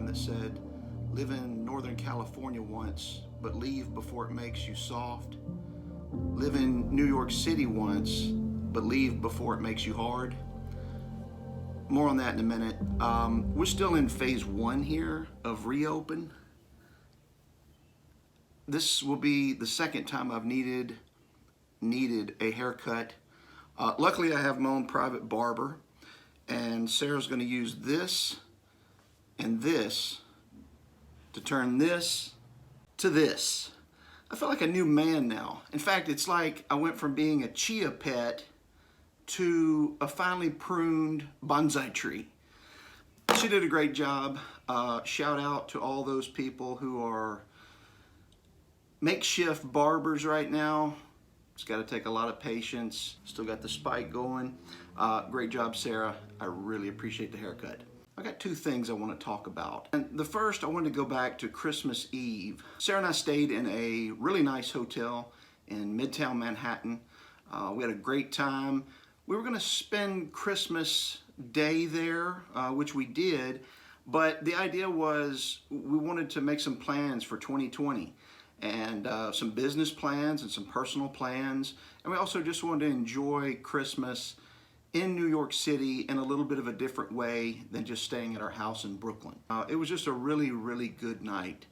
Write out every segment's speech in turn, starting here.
line that said, "Live in Northern California once, but leave before it makes you soft. Live in New York City once, but leave before it makes you hard." More on that in a minute. We're still in phase one here of reopen. This will be the second time I've needed a haircut. Luckily, I have my own private barber, and Sarah's going to use this and this to turn this to this. I feel like a new man now. In fact, it's like I went from being a chia pet to a finely pruned bonsai tree. She did a great job. Shout out to all those people who are makeshift barbers right now. It's got to take a lot of patience. Still got the spike going. Great job, Sarah. I really appreciate the haircut. I got two things I want to talk about. And the first, I wanted to go back to Christmas Eve. Sarah and I stayed in a really nice hotel in Midtown Manhattan. We had a great time. We were going to spend Christmas Day there, which we did, but the idea was we wanted to make some plans for 2020 and some business plans and some personal plans, and we also just wanted to enjoy Christmas in New York City in a little bit of a different way than just staying at our house in Brooklyn. It was just a really, really good night,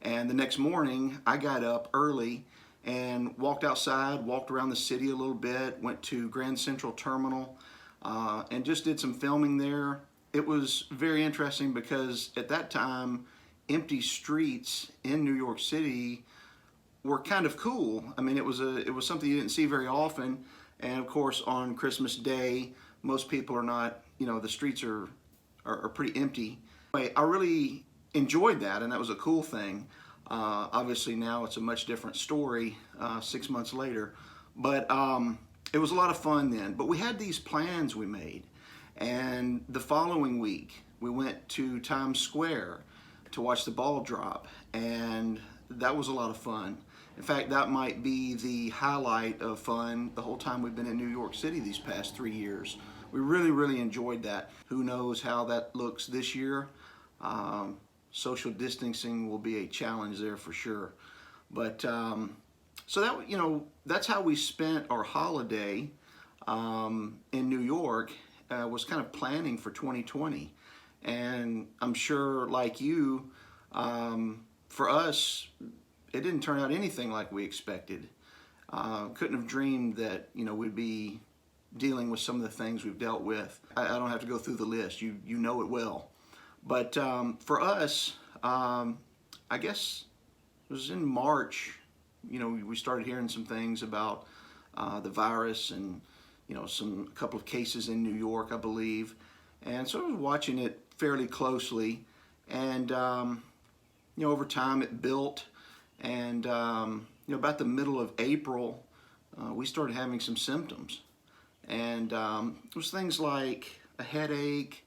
and the next morning I got up early and walked outside, walked around the city a little bit, went to Grand Central Terminal, and just did some filming there. It was very interesting because at that time, empty streets in New York City were kind of cool. I mean, it was something you didn't see very often. And of course, on Christmas Day, most people are not, the streets are pretty empty. Anyway, I really enjoyed that, and that was a cool thing. Obviously now it's a much different story 6 months later, but it was a lot of fun then. But we had these plans we made, and the following week we went to Times Square to watch the ball drop, and that was a lot of fun. In fact, that might be the highlight of fun the whole time we've been in New York City these past 3 years. We really, really enjoyed that. Who knows how that looks this year? Social distancing will be a challenge there for sure. But so that, that's how we spent our holiday in New York. Was kind of planning for 2020, and I'm sure, like you, for us, it didn't turn out anything like we expected. Couldn't have dreamed that we'd be dealing with some of the things we've dealt with. I don't have to go through the list. You know it well. But for us, I guess it was in March, we started hearing some things about the virus and, a couple of cases in New York, I believe. And so I was watching it fairly closely. And, over time it built. And, about the middle of April, we started having some symptoms. And it was things like a headache,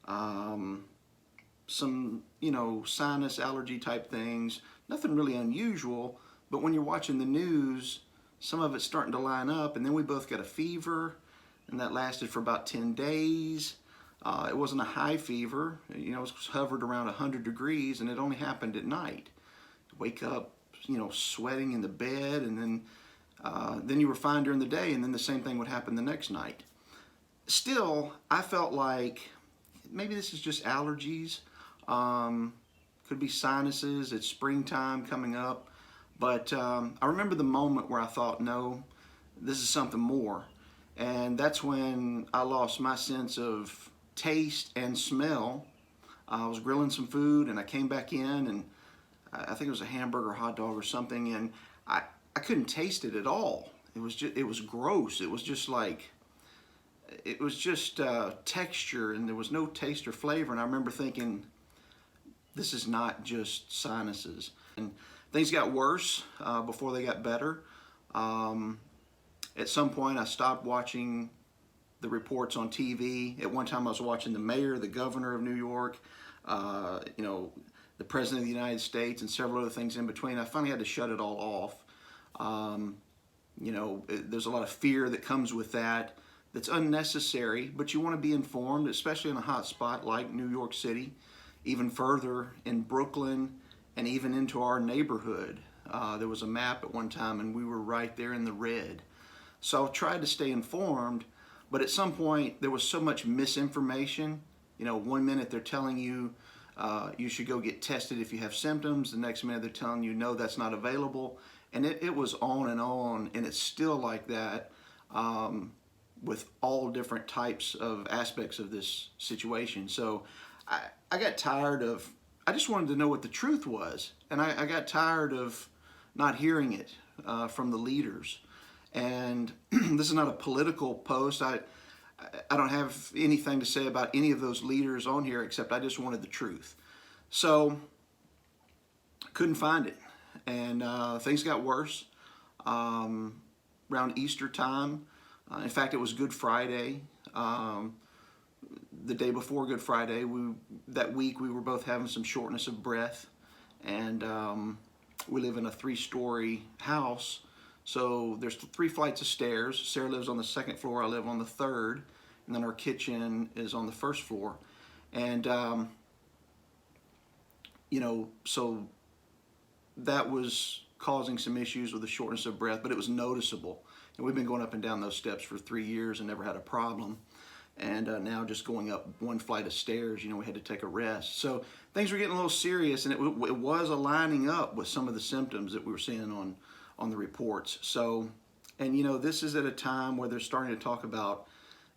some, sinus allergy type things, nothing really unusual, but when you're watching the news, some of it's starting to line up, and then we both got a fever, and that lasted for about 10 days. It wasn't a high fever, it was hovered around 100 degrees, and it only happened at night. Wake up, sweating in the bed, and then you were fine during the day, and then the same thing would happen the next night. Still, I felt like maybe this is just allergies. Could be sinuses. It's springtime coming up. But I remember the moment where I thought, no, this is something more. And that's when I lost my sense of taste and smell. I was grilling some food, and I came back in, and I think it was a hamburger, hot dog or something, and I couldn't taste it at all. It was gross. It was just texture, and there was no taste or flavor. And I remember thinking, this is not just sinuses. And things got worse before they got better. At some point, I stopped watching the reports on TV. At one time, I was watching the mayor, the governor of New York, the president of the United States, and several other things in between. I finally had to shut it all off. There's a lot of fear that comes with that. That's unnecessary, but you want to be informed, especially in a hot spot like New York City. even further in Brooklyn and even into our neighborhood. There was a map at one time and we were right there in the red. So I tried to stay informed, but at some point there was so much misinformation. You know, one minute they're telling you you should go get tested if you have symptoms. The next minute they're telling you, no, that's not available. And it was on, and it's still like that with all different types of aspects of this situation. So I got tired of, I just wanted to know what the truth was. And I got tired of not hearing it from the leaders. And this is not a political post. I don't have anything to say about any of those leaders on here, except I just wanted the truth. So couldn't find it, and things got worse around Easter time. In fact, it was Good Friday. The day before Good Friday, that week we were both having some shortness of breath, and we live in a 3-story house. So there's 3 flights of stairs. Sarah lives on the 2nd floor, I live on the 3rd, and then our kitchen is on the 1st floor. And, you know, so that was causing some issues with the shortness of breath, but it was noticeable. And we've been going up and down those steps for 3 years and never had a problem. And now just going up 1 flight of stairs, you know, we had to take a rest. So things were getting a little serious, and it was aligning up with some of the symptoms that we were seeing on the reports. So, and you know, this is at a time where they're starting to talk about,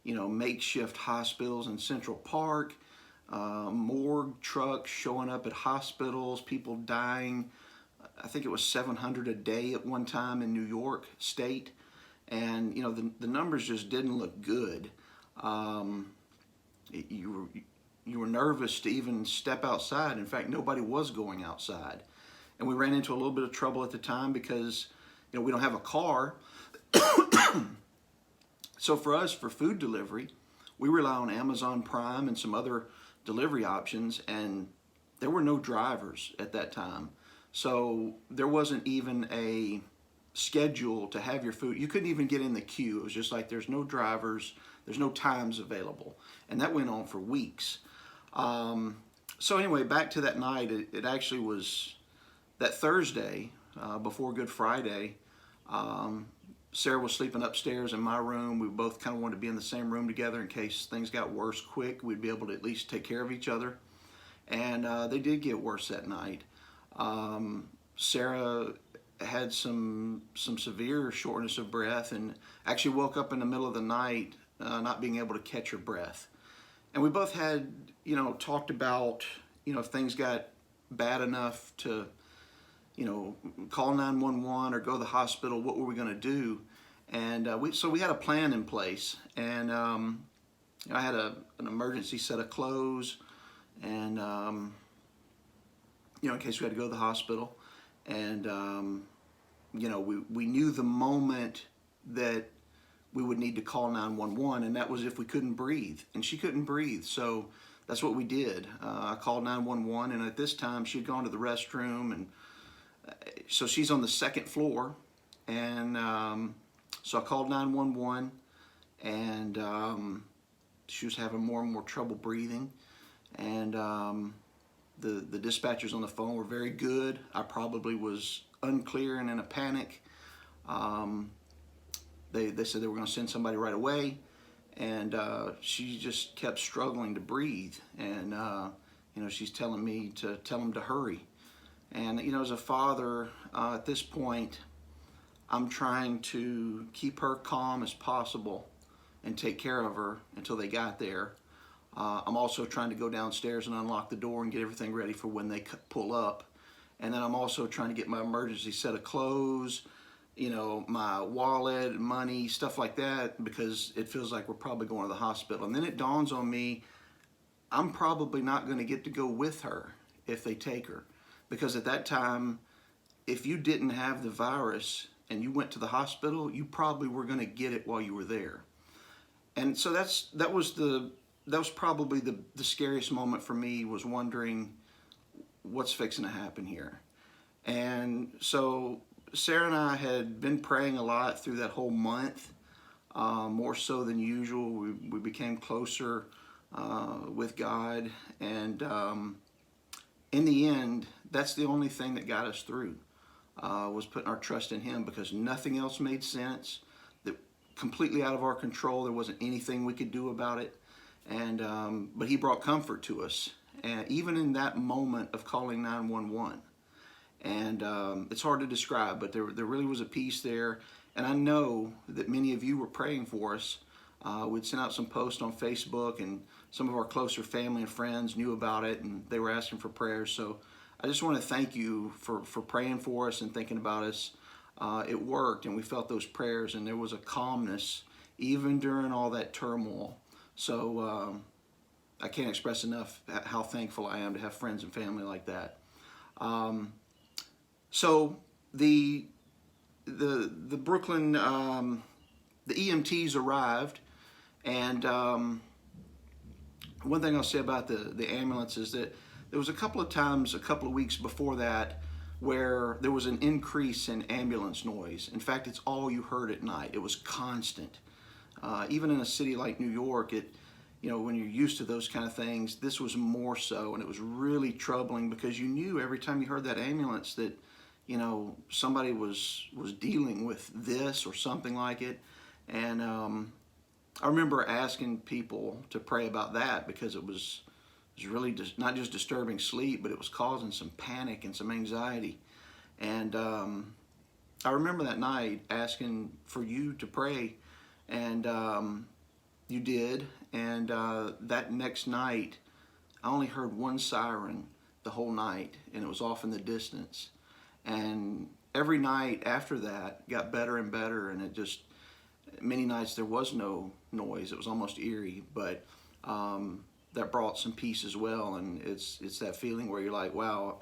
you know, makeshift hospitals in Central Park, morgue trucks showing up at hospitals, people dying. I think it was 700 a day at one time in New York State. And, you know, the numbers just didn't look good. You were nervous to even step outside. In fact, nobody was going outside. And we ran into a little bit of trouble at the time because, you know, we don't have a car. So for us, for food delivery, we rely on Amazon Prime and some other delivery options, and there were no drivers at that time. So there wasn't even a schedule to have your food. You couldn't even get in the queue. It was just like there's no drivers, there's no times available. And that went on for weeks. So anyway, back to that night, it actually was that Thursday before Good Friday. Sarah was sleeping upstairs in my room. We both kind of wanted to be in the same room together in case things got worse quick. We'd be able to at least take care of each other. And they did get worse that night. Sarah had some severe shortness of breath and actually woke up in the middle of the night not being able to catch her breath. And we both had, you know, talked about, you know, if things got bad enough to, you know, call 911 or go to the hospital, what were we going to do? And so we had a plan in place. And you know, I had an emergency set of clothes, and you know, in case we had to go to the hospital. And you know, we knew the moment that we would need to call 911, and that was if we couldn't breathe. And she couldn't breathe, so that's what we did. I called 911, and at this time she had gone to the restroom, and so she's on the 2nd floor, and so I called 911, and she was having more and more trouble breathing, and the dispatchers on the phone were very good. I probably was unclear and in a panic. They said they were going to send somebody right away, and she just kept struggling to breathe, and you know, she's telling me to tell them to hurry. And, you know, as a father, at this point, I'm trying to keep her calm as possible and take care of her until they got there. I'm also trying to go downstairs and unlock the door and get everything ready for when they pull up. And then I'm also trying to get my emergency set of clothes, you know, my wallet, money, stuff like that, because it feels like we're probably going to the hospital. And then it dawns on me, I'm probably not going to get to go with her if they take her. Because at that time, if you didn't have the virus and you went to the hospital, you probably were going to get it while you were there. And so that was probably the scariest moment for me, was wondering what's fixing to happen here. And so Sarah and I had been praying a lot through that whole month, more so than usual. We became closer with God, and in the end, that's the only thing that got us through, was putting our trust in Him, because nothing else made sense. That completely out of our control. There wasn't anything we could do about it. And but He brought comfort to us, and even in that moment of calling 911. And it's hard to describe, but there really was a peace there. And I know that many of you were praying for us. We'd sent out some posts on Facebook, and some of our closer family and friends knew about it, and they were asking for prayers. So I just want to thank you for praying for us and thinking about us. It worked, and we felt those prayers, and there was a calmness even during all that turmoil. So I can't express enough how thankful I am to have friends and family like that. So the Brooklyn, the EMTs arrived, and one thing I'll say about the ambulance is that there was a couple of times, a couple of weeks before that, where there was an increase in ambulance noise. In fact, it's all you heard at night. It was constant. Even in a city like New York, when you're used to those kind of things, this was more so, and it was really troubling, because you knew every time you heard that ambulance that somebody was dealing with this or something like it. And I remember asking people to pray about that, because it was really not just disturbing sleep, but it was causing some panic and some anxiety. And I remember that night asking for you to pray, and you did. And that next night, I only heard one siren the whole night, and it was off in the distance. And every night after that got better and better, and it just, many nights there was no noise. It was almost eerie, but that brought some peace as well. And it's that feeling where you're like, wow,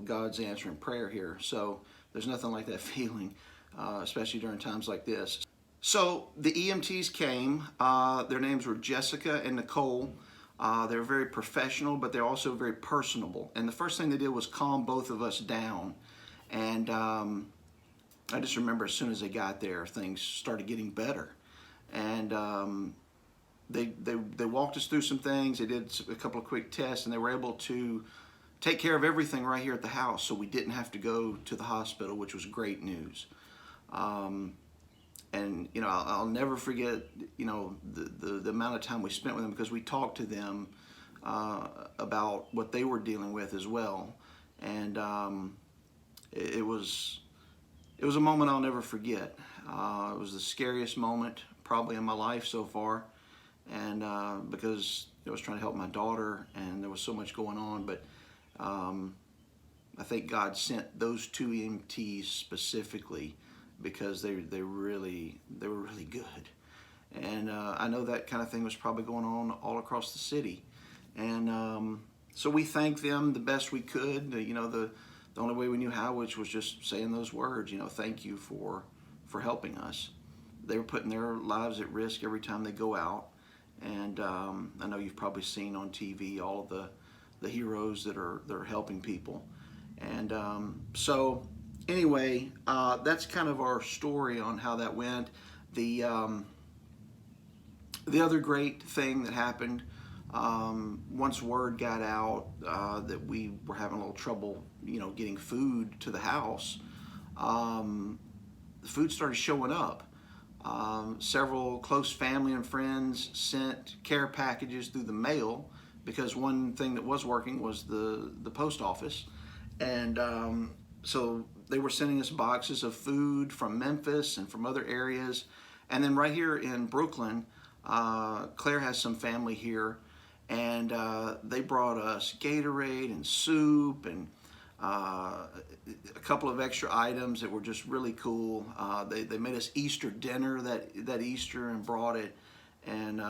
God's answering prayer here. So there's nothing like that feeling, especially during times like this. So the EMTs came. Their names were Jessica and Nicole. They're very professional, but they're also very personable. And the first thing they did was calm both of us down. And I just remember as soon as they got there, things started getting better. And they walked us through some things. They did a couple of quick tests, and they were able to take care of everything right here at the house, so we didn't have to go to the hospital, which was great news. And I'll never forget the amount of time we spent with them, because we talked to them about what they were dealing with as well. And it was a moment I'll never forget. It was the scariest moment probably in my life so far, and because I was trying to help my daughter, and there was so much going on. But I think God sent those two EMTs specifically, because they were really good. And I know that kind of thing was probably going on all across the city. And so we thanked them the best we could. The only way we knew how, which was just saying those words, thank you for helping us. They were putting their lives at risk every time they go out. And I know you've probably seen on TV all of the heroes that are helping people. And so anyway, that's kind of our story on how that went. The other great thing that happened, once word got out that we were having a little trouble, getting food to the house, the food started showing up. Several close family and friends sent care packages through the mail, because one thing that was working was the post office. And so they were sending us boxes of food from Memphis and from other areas. And then right here in Brooklyn, Claire has some family here, and they brought us Gatorade and soup and a couple of extra items that were just really cool. They made us Easter dinner that Easter and brought it, and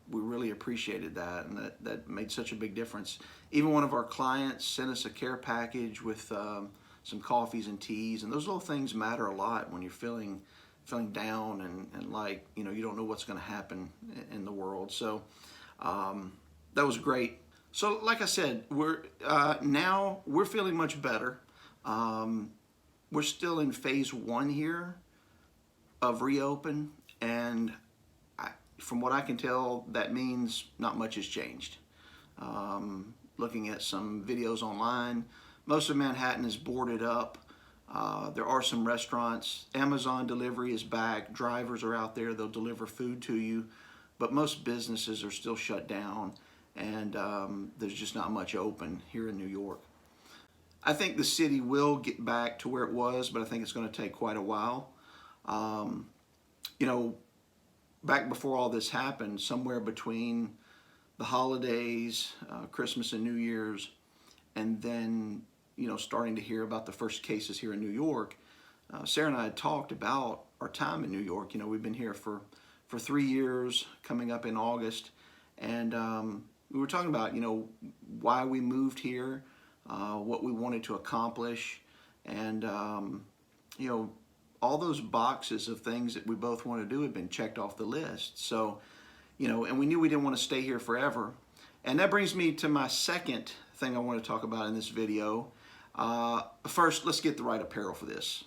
we really appreciated that, and that made such a big difference. Even one of our clients sent us a care package with some coffees and teas, and those little things matter a lot when you're feeling down and like you don't know what's going to happen in the world. So that was great. So like I said, now we're feeling much better. We're still in phase 1 here of reopen, and from what I can tell, that means not much has changed. looking at some videos online. Most of Manhattan is boarded up. There are some restaurants. Amazon delivery is back. Drivers are out there. They'll deliver food to you. But most businesses are still shut down, and there's just not much open here in New York. I think the city will get back to where it was, but I think it's going to take quite a while. You know, back before all this happened, somewhere between the holidays, Christmas and New Year's, and then, you know, starting to hear about the first cases here in New York, Sarah and I had talked about our time in New York. You know, we've been here for 3 years, coming up in August, and we were talking about, you know, why we moved here, what we wanted to accomplish, and you know, all those boxes of things that we both want to do had been checked off the list. So, you know, and we knew we didn't want to stay here forever. And that brings me to my second thing I want to talk about in this video. First, let's get the right apparel for this.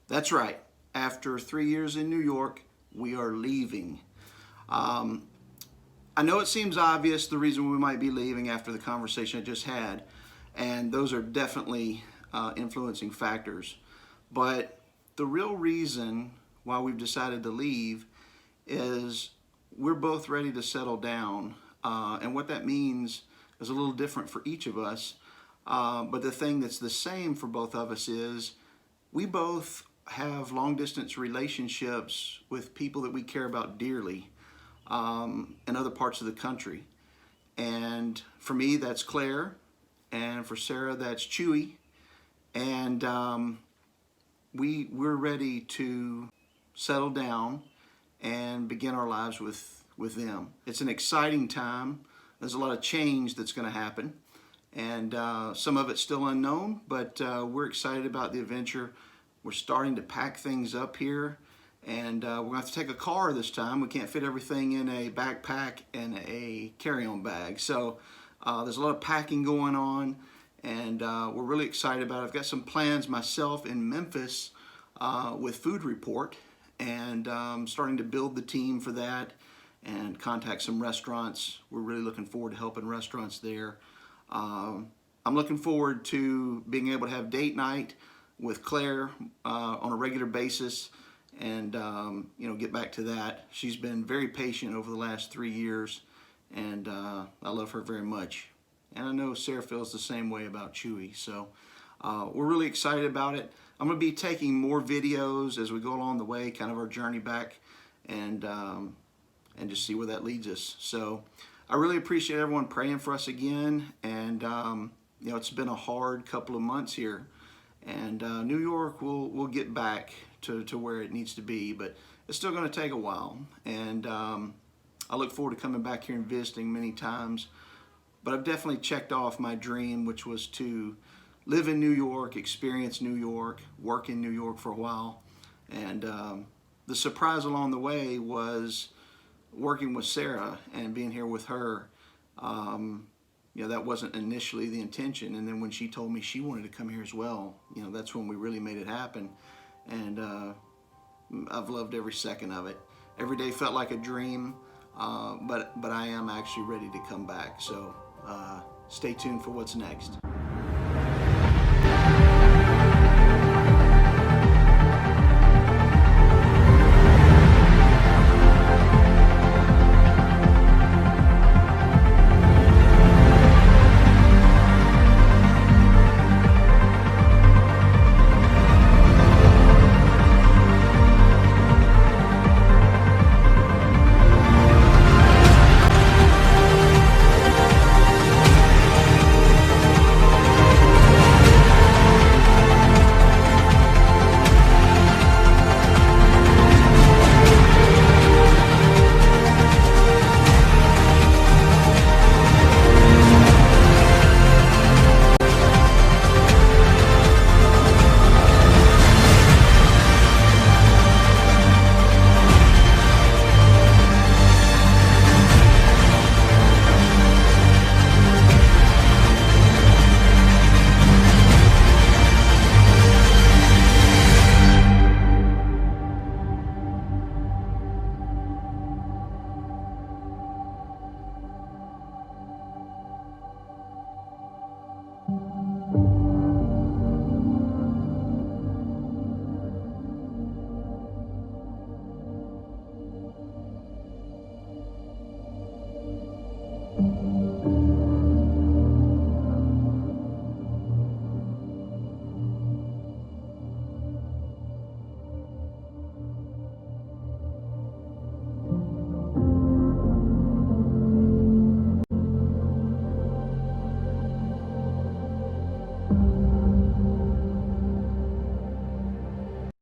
That's right. After 3 years in New York, we are leaving. I know it seems obvious the reason we might be leaving after the conversation I just had, and those are definitely influencing factors. But the real reason why we've decided to leave is we're both ready to settle down. And what that means is a little different for each of us. But the thing that's the same for both of us is we both have long distance relationships with people that we care about dearly in other parts of the country. And for me, that's Claire. And for Sarah, that's Chewy. And we're ready to settle down and begin our lives with them. It's an exciting time. There's a lot of change that's going to happen, and some of it's still unknown, but we're excited about the adventure. We're starting to pack things up here, and we're going to have to take a car this time. We can't fit everything in a backpack and a carry-on bag, so there's a lot of packing going on, and we're really excited about it. I've got some plans myself in Memphis with Food Report, and starting to build the team for that and contact some restaurants. We're really looking forward to helping restaurants there. I'm looking forward to being able to have date night with Claire on a regular basis, and you know, get back to that. She's been very patient over the last 3 years, and I love her very much. And I know Sarah feels the same way about Chewy. So we're really excited about it. I'm going to be taking more videos as we go along the way, kind of our journey back, and just see where that leads us. So I really appreciate everyone praying for us again. And you know, it's been a hard couple of months here, and New York will get back to where it needs to be, but it's still going to take a while. And I look forward to coming back here and visiting many times. But I've definitely checked off my dream, which was to live in New York, experience New York, work in New York for a while. And the surprise along the way was working with Sarah and being here with her. You know, that wasn't initially the intention. And then when she told me she wanted to come here as well, you know, that's when we really made it happen. And I've loved every second of it. Every day felt like a dream, but I am actually ready to come back. So stay tuned for what's next.